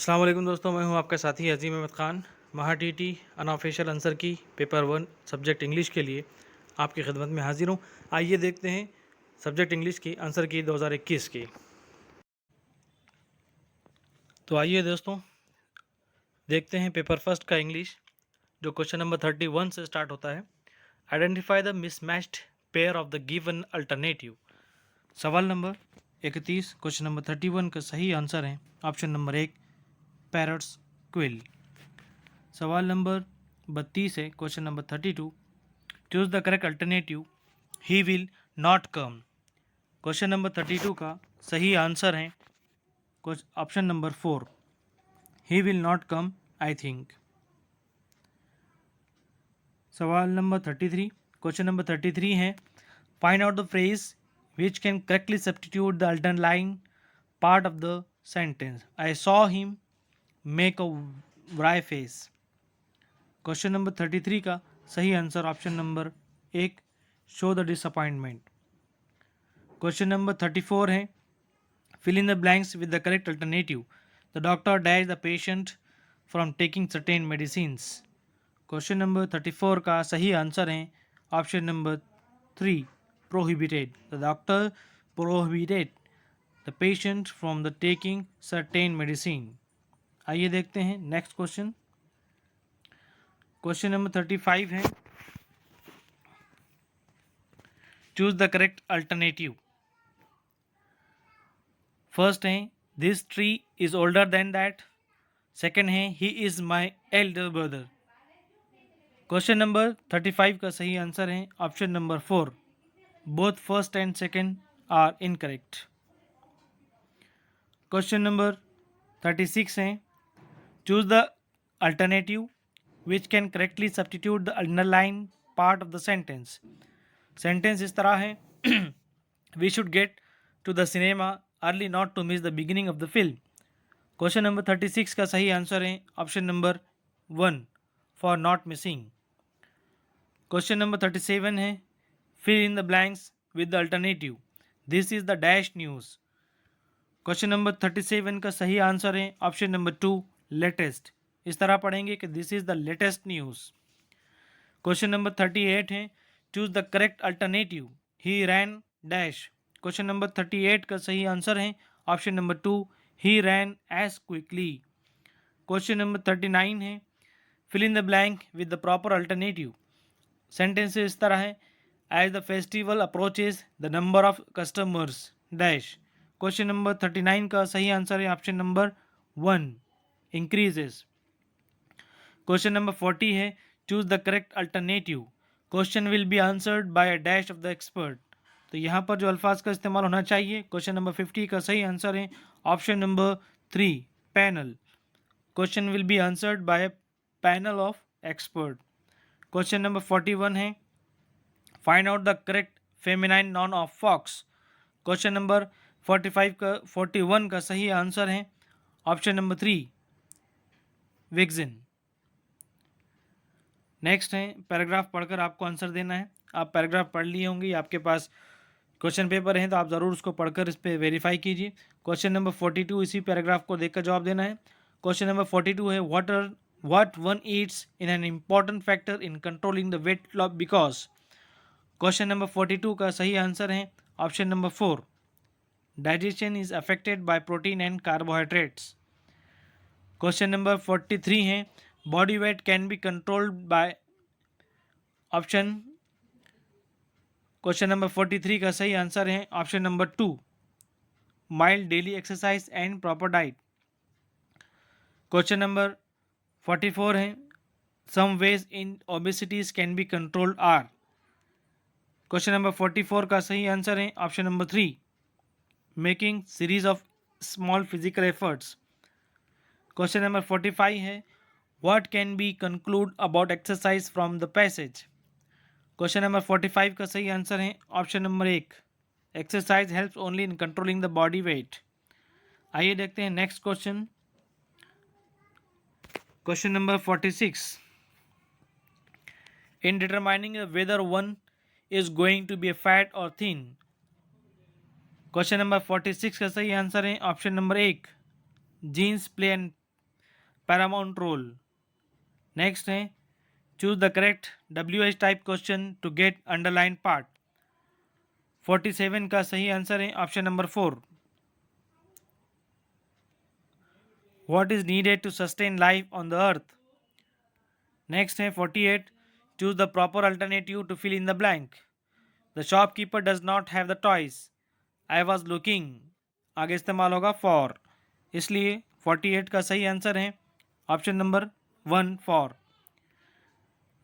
अस्सलाम वालेकुम दोस्तों, मैं हूं आपका साथी अजीम अहमद ख़ान। महा टीटी अनऑफिशियल आंसर की पेपर 1 सब्जेक्ट इंग्लिश के लिए आपकी खिदमत में हाजिर हूं। आइए देखते हैं सब्जेक्ट इंग्लिश की आंसर की 2021 की। तो आइए दोस्तों देखते हैं पेपर फर्स्ट का इंग्लिश, जो क्वेश्चन नंबर 31 से स्टार्ट होता है। Identify the mismatched pair of the given alternative. सवाल नंबर 31 क्वेश्चन नंबर 31 का सही आंसर है ऑप्शन नंबर 1, पैरट्स क्विल। सवाल नंबर 32 है question number 32, choose the correct alternative, he will not come. Question number 32 का सही आंसर है option number 4, he will not come I think. सवाल नंबर 33 क्वेश्चन नंबर 33 है, find out the phrase which can correctly substitute the underline part of the sentence. I saw him make a wry face. Question number 33 का सही answer option number 1, show the disappointment. Question number 34 है, fill in the blanks with the correct alternative. The doctor dash the patient from taking certain medicines. Question number 34 का सही answer है option number 3, prohibited. The doctor prohibited the patient from the taking certain medicine. आइए देखते हैं next question. Question number 35 है, choose the correct alternative. First है, this tree is older than that. Second है, he is my elder brother. Question number 35 का सही answer है option number 4, both first and second are incorrect. Question number 36 है, choose the alternative which can correctly substitute the underline part of the sentence. Sentence इस तरह है, we should get to the cinema early not to miss the beginning of the film. Question number 36 का सही answer है option number 1, for not missing. Question number 37 है, fill in the blanks with the alternative, this is the dash news. Question number 37 का सही answer है option number 2, latest. इस तरह पढ़ेंगे कि this is the latest news. Question number 38 है, choose the correct alternative, he ran dash. Question number 38 का सही आंसर है option number 2, he ran as quickly. Question number 39 है, fill in the blank with the proper alternative. Sentence इस तरह है, as the festival approaches the number of customers dash. Question number 39 का सही answer है option number 1, increases. Question number 40 है, choose the correct alternative, question will be answered bye a dash of the expert. तो यहाँ पर जो अल्फाज का इस्तेमाल होना चाहिए, क्वेश्चन नंबर 50 का सही आंसर है option number 3, panel. Question will be answered by panel of expert. Question number 41 है, find out the correct feminine noun of fox. Question number 41 का सही आंसर है ऑप्शन नंबर 3, विग्जिन। नेक्स्ट है, paragraph पढ़कर आपको आंसर देना है। आप पैराग्राफ पढ़ लिए होंगे, आपके पास क्वेश्चन पेपर है तो आप ज़रूर उसको पढ़कर इस पर वेरीफाई कीजिए। क्वेश्चन नंबर 42 इसी पैराग्राफ को देखकर जवाब देना है। क्वेश्चन नंबर 42 है, what one Yeats in an important factor in controlling the weight loss because. Question number 42 का सही आंसर है option number 4, digestion is affected by protein and carbohydrates. Question number 43 है, body weight can be controlled by option. Question number 43 का सही answer है option number 2, mild daily exercise and proper diet. Question number 44 है, some ways in ओबेसिटीज can be controlled are. Question number 44 का सही answer है option number 3, making series of small physical efforts. Question number 45 है, what can be conclude about exercise from the passage. Question number 45 का सही answer है option number 1, exercise helps only in controlling the body weight. आइए देखते हैं next question. Question number 46, in determining whether one is going to be a fat or thin. Question number 46 का सही answer है option number 1, genes play an paramount role. Next है choose the correct WH type question to get underline part. 47 का सही answer है option number 4। What is needed to sustain life on the earth. Next है 48 choose the proper alternative to fill in the blank. The shopkeeper does not have the toys, I was looking आगे इस्तेमाल होगा for, इसलिए 48 का सही answer है option number 1 for.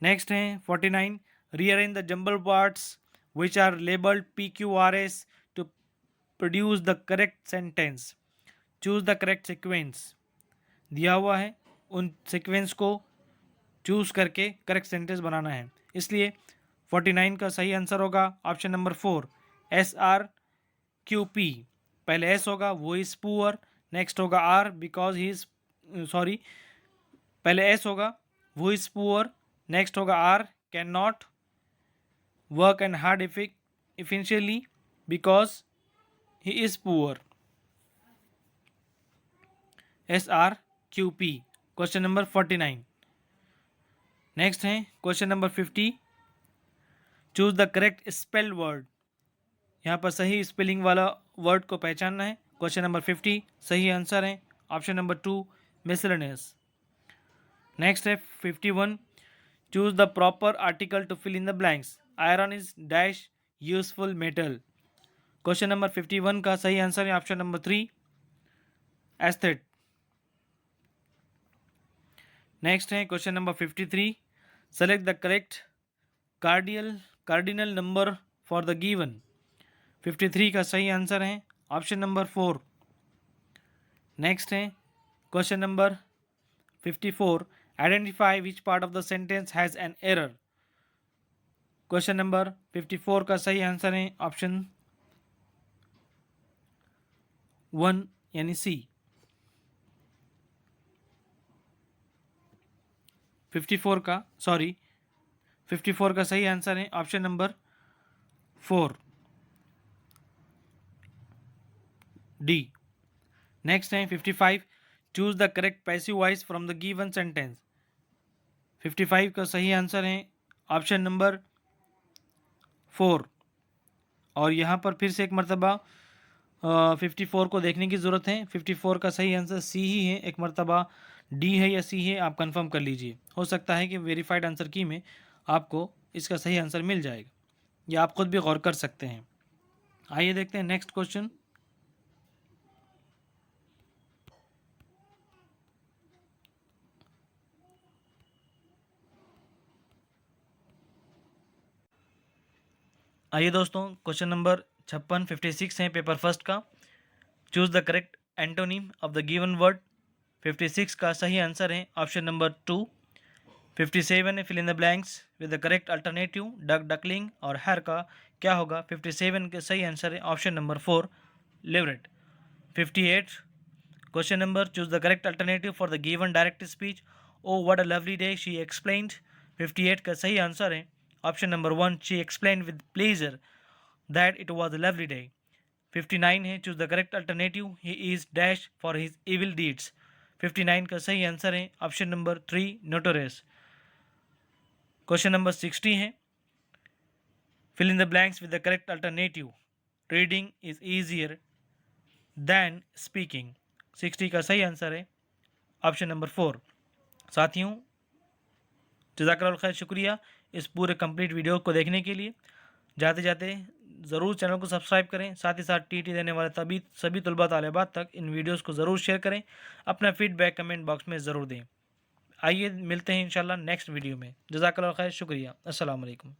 Next है 49 rearrange the jumble words which are labeled PQRS to produce the correct sentence. Choose the correct sequence. दिया हुआ है, उन सीक्वेंस को चूज करके करेक्ट सेंटेंस बनाना है, इसलिए 49 का सही आंसर होगा ऑप्शन नंबर 4 SRQP। पहले S होगा वो इज पुअर, नेक्स्ट होगा R because he is sorry, पहले S होगा वो इज पुअर, नेक्स्ट होगा R can not work and hard efficiently because he is poor. SRQP question number 49। Next है question number 50 choose the correct spelled word. यहाँ पर सही spelling वाला word को पहचानना है। क्वेश्चन नंबर 50 सही आंसर है ऑप्शन नंबर 2 मिसलेनियस। नेक्स्ट है 51 choose the proper article to fill in the blanks. Iron is dash useful metal. Question number 51 का सही आंसर है ऑप्शन नंबर 3 एस्थेट। नेक्स्ट है question number 53 select the correct cardinal number for the given. 53 का सही answer है option number 4। Next है question number 54 identify which part of the sentence has an error. Question number 54 का सही answer है option 1 यानी सी। 54 का सही आंसर है ऑप्शन नंबर 4 डी। नेक्स्ट है 55 choose the correct passive voice from the given sentence. 55 का सही आंसर है ऑप्शन नंबर 4। और यहाँ पर फिर से एक मरतबा 54 को देखने की ज़रूरत है। 54 का सही आंसर सी ही है, एक मरतबा डी है या सी है, आप कंफर्म कर लीजिए। हो सकता है कि वेरीफाइड आंसर की में आपको इसका सही आंसर मिल जाएगा, या आप खुद भी गौर कर सकते हैं। आइए देखते हैं नेक्स्ट क्वेश्चन। आइए दोस्तों क्वेश्चन नंबर 56 है पेपर फर्स्ट का। Choose the correct antonym of the given word. 56 का सही आंसर है ऑप्शन नंबर 2। 57 है fill in the blanks with the correct alternative. Duck, duckling और हैर का क्या होगा। 57 के सही आंसर है option number 4 लिवरेट। 58 question number choose the correct alternative for the given direct speech. Oh what a lovely day she explained. 58 का सही answer है option number 1 she explained with pleasure that it was a lovely day. 59 है choose the correct alternative he is dash for his evil deeds. 59 का सही answer है option number 3 notorious. Question number 60 है fill in the blanks with the correct alternative. Reading is easier than speaking. 60 का सही answer है option number 4। साथियों जज़ाकल्लाह खैर, शुक्रिया इस पूरे कंप्लीट वीडियो को देखने के लिए। जाते जाते ज़रूर चैनल को सब्सक्राइब करें, साथ ही साथ टीटी देने वाले सभी तलबा तालिबात तक इन वीडियोस को ज़रूर शेयर करें, अपना फीडबैक कमेंट बॉक्स में ज़रूर दें। आइए मिलते हैं इंशाल्लाह नेक्स्ट वीडियो में। जज़ाकल्लाह खैर, शुक्रिया, अस्सलाम वालेकुम।